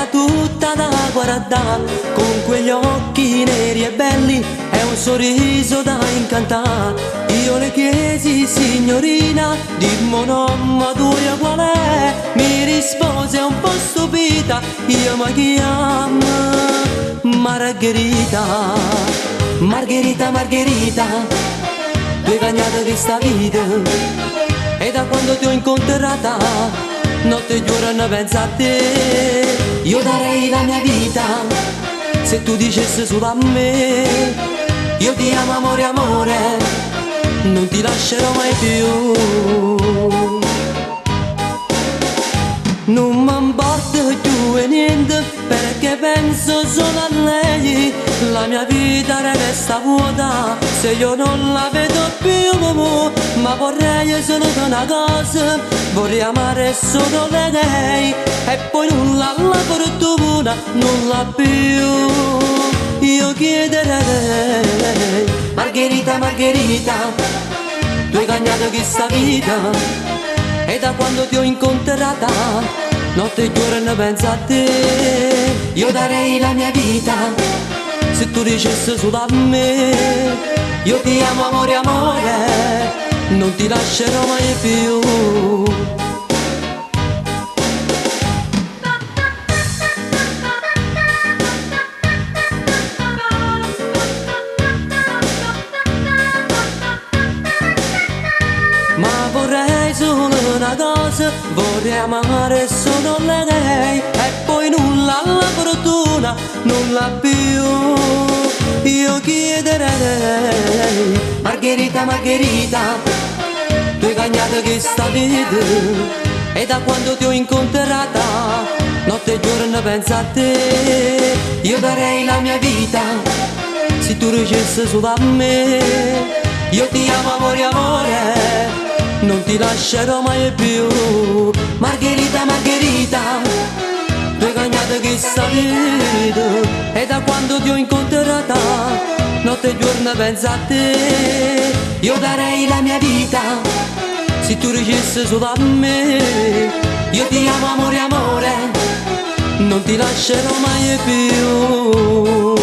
tutta da guardare, con quegli occhi neri e belli e un sorriso da incantare. Io le chiesi, signorina, dimmi un nome tuo qual è? Mi rispose un po' stupita, io mi chiamo Margherita. Margherita, Margherita, tu hai bagnato questa vita e da quando ti ho incontrata notte e giorno penso a te. Io darei la mia vita se tu dicessi solo a me: io ti amo amore, amore, non ti lascerò mai più. Non mi importa più e niente, perché penso solo a lei. La mia vita resta vuota se io non la vedo più. Ma vorrei solo una cosa, vorrei amare solo lei, e poi nulla alla fortuna, nulla più. Io chiederei: Margherita, Margherita, tu hai bagnato questa vita e da quando ti ho incontrata notte e giorno penso a te. Io darei la mia vita se tu dicessi solo a me: io ti amo amore, amore, non ti lascerò mai più. Ma vorrei solo una cosa, vorrei amare solo lei, e poi nulla alla fortuna, nulla più. Io chiederei: Margherita, Margherita, tu hai bagnato questa vita e da quando ti ho incontrata notte e giorno penso a te. Io darei la mia vita se tu dicessi solo a me: io ti amo amore, amore, non ti lascerò mai più. Margherita, Margherita, tu hai bagnato questa vita e da quando ti ho incontrata notte e giorno penso a te. Io darei la mia vita se tu dicessi solo a me: io ti amo amore, amore, non ti lascerò mai più.